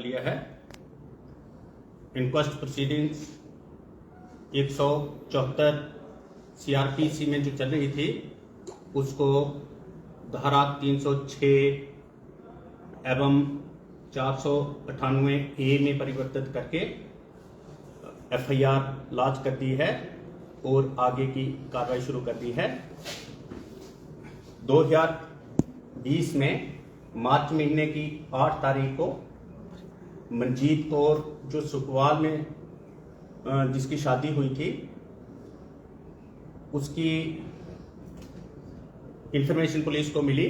लिया है। Inquest proceedings 174 CRPC में जो चल रही थी उसको धारा 306 एवं 498A में परिवर्तित करके FIR लॉन्च कर दी है और आगे की कार्रवाई शुरू कर दी है। 2020 में मार्च महीने की 8 तारीख को मंजीत कौर जो सुखवाल में जिसकी शादी हुई थी उसकी इंफॉर्मेशन पुलिस को मिली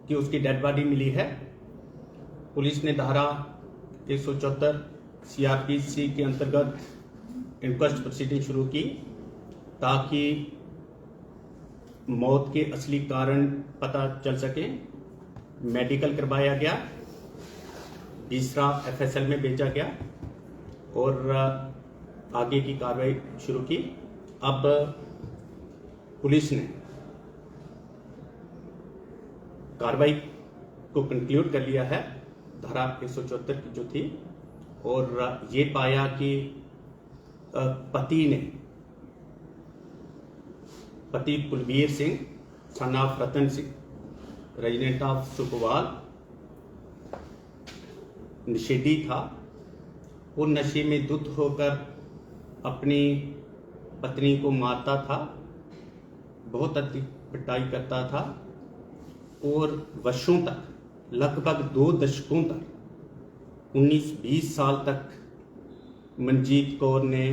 कि उसकी डेड बॉडी मिली है। पुलिस ने धारा 174 CRPC के अंतर्गत इंक्वेस्ट प्रोसीडिंग शुरू की ताकि मौत के असली कारण पता चल सके। मेडिकल करवाया गया, तीसरा FSL में भेजा गया और आगे की कार्रवाई शुरू की। अब पुलिस ने कार्रवाई को कंक्लूड कर लिया है धारा 174 की जो थी, और ये पाया कि पति Kulbir Singh son of Ratan Singh resident of Sukhwal नशेड़ी था। वो नशे में धुत होकर अपनी पत्नी को मारता था, बहुत अधिक पिटाई करता था और वर्षों तक, लगभग 2 दशकों तक, 19-20 साल तक मंजीत कौर ने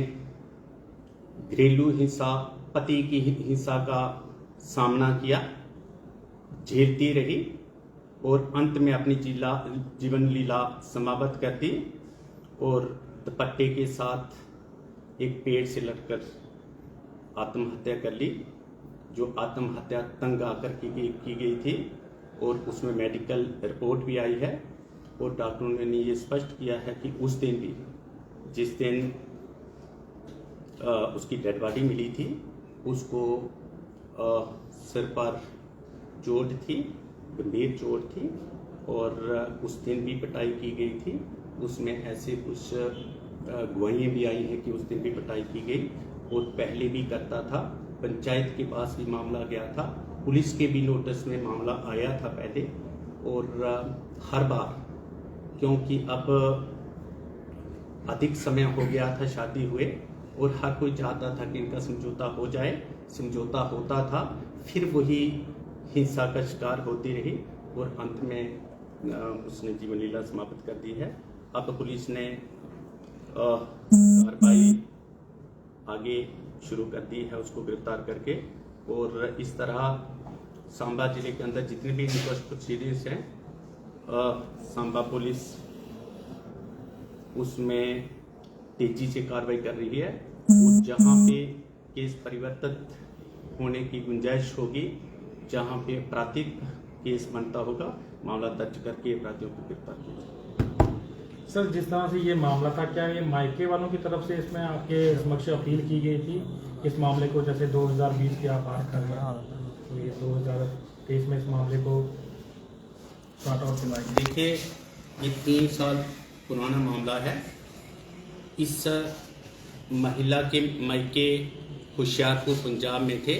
घरेलू हिंसा, पति की हिंसा का सामना किया, झेलती रही और अंत में अपनी जीवन लीला समाप्त कर दी और दुपट्टे के साथ एक पेड़ से लटकर आत्महत्या कर ली, जो आत्महत्या तंग आकर की गई थी। और उसमें मेडिकल रिपोर्ट भी आई है और डॉक्टरों ने ये स्पष्ट किया है कि उस दिन भी, जिस दिन उसकी डेड बॉडी मिली थी, उसको सिर पर चोट थी, गंभीर चोट थी और उस दिन भी पिटाई की गई थी। उसमें ऐसे कुछ गवाहियाँ भी आई हैं कि उस दिन भी पिटाई की गई और पहले भी करता था। पंचायत के पास भी मामला गया था, पुलिस के भी नोटिस में मामला आया था पहले, और हर बार, क्योंकि अब अधिक समय हो गया था शादी हुए और हर कोई चाहता था कि इनका समझौता हो जाए, समझौता होता था, फिर वही हिंसा का शिकार होती रही और अंत में उसने जीवन लीला समाप्त कर दी है। अब पुलिस ने कार्रवाई आगे शुरू कर दी है उसको गिरफ्तार करके, और इस तरह सांबा जिले के अंदर जितने भी इंक्वेस्ट प्रोसीडिंग्स हैं, सांबा पुलिस उसमें तेजी से कार्रवाई कर रही है और जहाँ पे केस परिवर्तित होने की गुंजाइश होगी, जहाँ पे आपराधिक केस बनता होगा, मामला दर्ज करके अपराधियों को गिरफ्तार किया। सर, जिस तरह से ये मामला था, क्या ये मायके वालों की तरफ से इसमें आपके समक्ष अपील की गई थी इस मामले को? जैसे 2020 की आप बात कर रहे हैं, तो ये 2023 में इस मामले को सॉर्ट आउट करवाएंगे। देखिए, ये 3 साल पुराना मामला है। इस महिला के मायके होशियारपुर पंजाब में थे।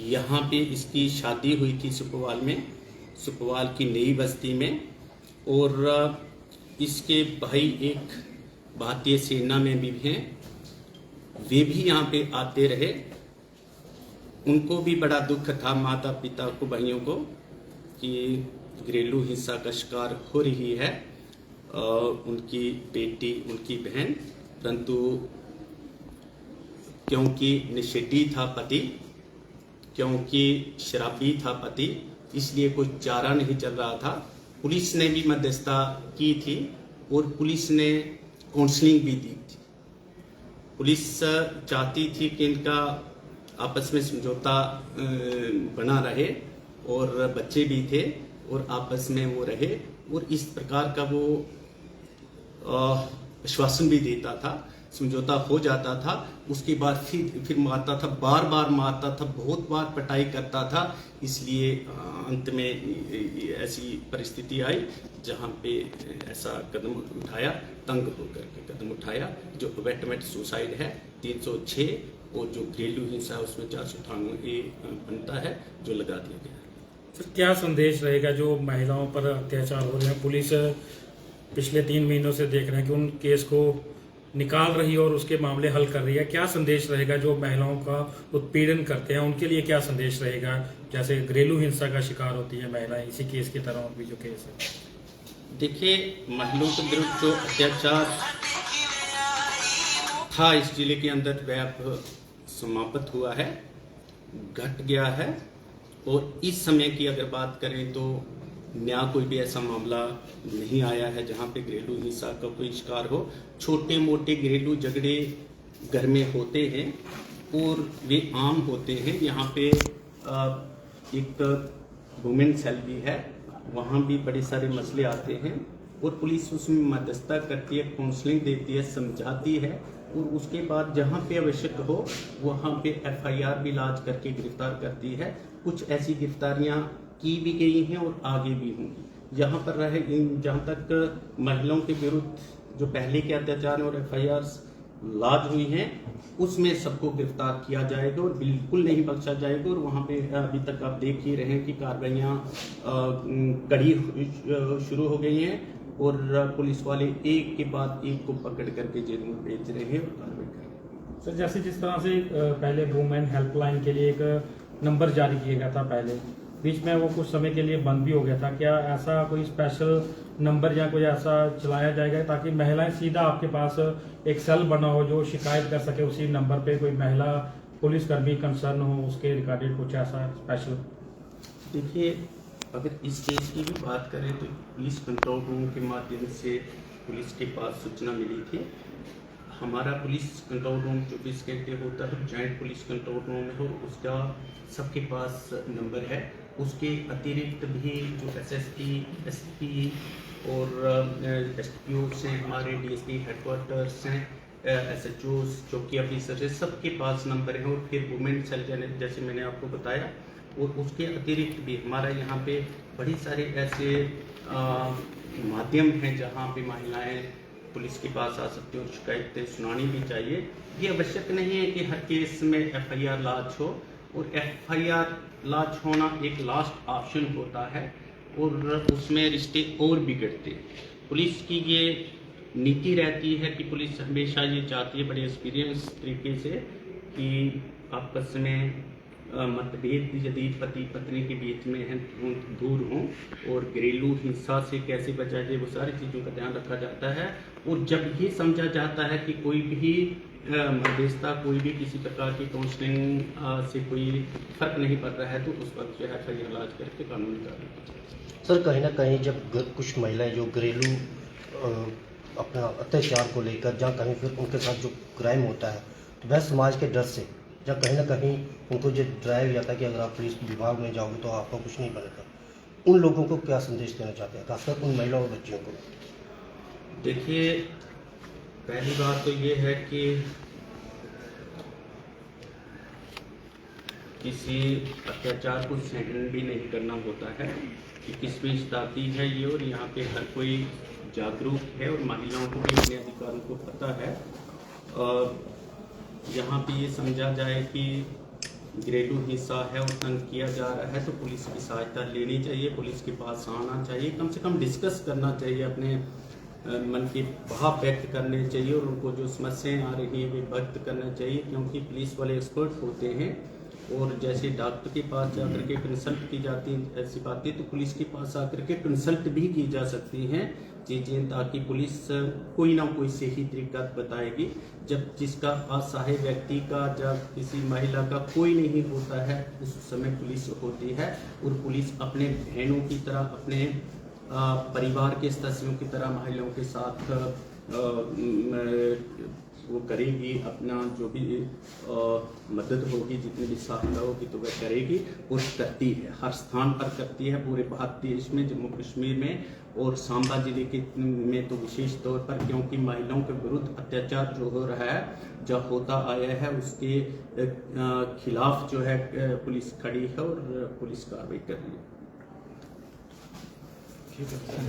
यहाँ पे इसकी शादी हुई थी सुखवाल में, सुखवाल की नई बस्ती में, और इसके भाई एक भारतीय सेना में भी हैं, वे भी यहाँ पे आते रहे। उनको भी बड़ा दुख था, माता पिता को, भाइयों को, कि घरेलू हिंसा का शिकार हो रही है उनकी बेटी, उनकी बहन, परंतु क्योंकि नशेड़ी था पति, क्योंकि शराबी था पति, इसलिए कोई चारा नहीं चल रहा था। पुलिस ने भी मध्यस्थता की थी और पुलिस ने काउंसलिंग भी दी थी। पुलिस चाहती थी कि इनका आपस में समझौता बना रहे और बच्चे भी थे और आपस में वो रहे, और इस प्रकार का वो आश्वासन भी देता था। समझौता हो जाता था, उसके बाद फिर मारता था, बार बार मारता था, बहुत बार पिटाई करता था। इसलिए अंत में ऐसी परिस्थिति आई जहाँ पे ऐसा कदम उठाया, तंग होकर के कदम उठाया, जो अबैटमेंट सुसाइड है 306 और जो घरेलू हिंसा है उसमें 498 बनता है, जो लगा दिया गया है। सर क्या संदेश रहेगा जो महिलाओं पर अत्याचार हो रहे हैं? पुलिस पिछले 3 महीनों से देख रहे हैं कि उन केस को निकाल रही है और उसके मामले हल कर रही है। क्या संदेश रहेगा जो महिलाओं का उत्पीड़न करते हैं, उनके लिए क्या संदेश रहेगा? जैसे घरेलू हिंसा का शिकार होती है महिलाएं, इसी केस की तरह और भी जो केस है। देखिए, महिलाओं के विरुद्ध जो अत्याचार था इस जिले के अंदर वह अब समाप्त हुआ है, घट गया है। और इस समय की अगर बात करें तो नया कोई भी ऐसा मामला नहीं आया है जहां पे घरेलू हिंसा का कोई शिकार हो। छोटे मोटे घरेलू झगड़े घर में होते हैं और वे आम होते हैं। यहाँ पे एक वुमेन सेल भी है, वहाँ भी बड़े सारे मसले आते हैं और पुलिस उसमें मध्यस्थता करती है, काउंसलिंग देती है, समझाती है और उसके बाद जहाँ पे आवश्यक हो वहाँ पे FIR भी लाज करके गिरफ्तार करती है। कुछ ऐसी गिरफ्तारियाँ की भी गई हैं और आगे भी होंगी। यहाँ पर रहे जहाँ तक महिलाओं के विरुद्ध जो पहले के अत्याचार और FIRs लाज हुई हैं उसमें सबको गिरफ्तार किया जाएगा और बिल्कुल नहीं बख्शा जाएगा। और वहाँ पे अभी तक आप देख ही रहे हैं कि कार्रवाइयाँ कड़ी शुरू हो गई हैं और पुलिस वाले एक के बाद एक को पकड़ करके जेल में भेज रहे हैं और कार्रवाई कर रहे हैं। सर जैसे जिस तरह से पहले वुमेन हेल्पलाइन के लिए एक नंबर जारी किया गया था, पहले बीच में वो कुछ समय के लिए बंद भी हो गया था, क्या ऐसा कोई स्पेशल नंबर या कोई ऐसा चलाया जाएगा ताकि महिलाएं सीधा आपके पास एक सेल बना हो जो शिकायत कर सके उसी नंबर पे, कोई महिला पुलिसकर्मी कंसर्न हो उसके रिगार्डेड कुछ ऐसा स्पेशल? देखिए, अगर इस केस की भी बात करें तो पुलिस कंट्रोल रूम के माध्यम से पुलिस के पास सूचना मिली थी। हमारा पुलिस कंट्रोल रूम 24 घंटे होता है, जॉइंट पुलिस कंट्रोल रूम है और उसका सबके पास नंबर है। उसके अतिरिक्त भी जो SSP, SP और SPO हैं, हमारे DSP हेडक्वार्टर्स हैं, SHOs, चौकी ऑफिसर है, सबके पास नंबर है। और फिर वुमेन सेल जैसे मैंने आपको बताया, और उसके अतिरिक्त भी हमारा यहाँ पे बड़ी सारे ऐसे माध्यम हैं जहाँ पे महिलाएं पुलिस के पास आ सकती हैं और शिकायतें सुनानी भी चाहिए। ये आवश्यक नहीं है कि हर केस में FIR लाज हो, और FIR लाज होना एक लास्ट ऑप्शन होता है और उसमें रिश्ते और बिगड़ते। पुलिस की ये नीति रहती है कि पुलिस हमेशा ये चाहती है बड़े एक्सपीरियंस तरीके से कि आपस में मतभेद यदि पति पत्नी के बीच में हैं दूर हों और घरेलू हिंसा से कैसे बचा जाए, वो सारी चीज़ों का ध्यान रखा जाता है। और जब ये समझा जाता है कि कोई भी मध्यस्थता, कोई भी किसी प्रकार की काउंसलिंग से कोई फर्क नहीं पड़ रहा है तो उस वक्त जो है FIR इलाज करके कानूनी कार्रवाई। सर कहीं ना कहीं जब कुछ महिलाएं जो घरेलू अपना अत्याचार को लेकर जहाँ कहीं फिर उनके साथ जो क्राइम होता है तो वह समाज के डर से जहाँ कहीं ना कहीं उनको जो ड्राइव जाता है कि अगर आप पुलिस विभाग में जाओगे तो आपको कुछ नहीं बनेगा, उन लोगों को क्या संदेश देना चाहते हैं, खासकर उन महिलाओं और बच्चियों को? देखिए, पहली बात तो ये है कि किसी अत्याचार को सहन भी नहीं करना होता है कि किसमें शताब्दी है ये, और यहाँ पे हर कोई जागरूक है और महिलाओं को भी अपने अधिकारों को पता है। यहाँ पे ये समझा जाए कि घरेलू हिंसा है और तंग किया जा रहा है तो पुलिस की सहायता लेनी चाहिए, पुलिस के पास आना चाहिए, कम से कम डिस्कस करना चाहिए, अपने मन के भाव व्यक्त करने चाहिए और उनको जो समस्याएं आ रही हैं वे व्यक्त करना चाहिए। क्योंकि पुलिस वाले एक्सपर्ट होते हैं और जैसे डॉक्टर के पास जाकर के कंसल्ट की जाती है ऐसी बातें, तो पुलिस के पास आकर के कंसल्ट भी की जा सकती हैं चीज़ें, ताकि पुलिस कोई ना कोई सही तरीका बताएगी। जब जिसका असहाय व्यक्ति का, जब किसी महिला का कोई नहीं होता है उस समय पुलिस होती है और पुलिस अपने बहनों की तरह, अपने परिवार के सदस्यों की तरह महिलाओं के साथ वो करेगी, अपना जो भी मदद होगी, जितनी भी सहायता होगी तो वह करेगी और करती है, हर स्थान पर करती है पूरे भारत देश में, जम्मू कश्मीर में और सांबा जिले के में तो विशेष तौर पर, क्योंकि महिलाओं के विरुद्ध अत्याचार जो हो रहा है, जो होता आया है, उसके खिलाफ जो है पुलिस खड़ी है और पुलिस कार्रवाई कर रही है।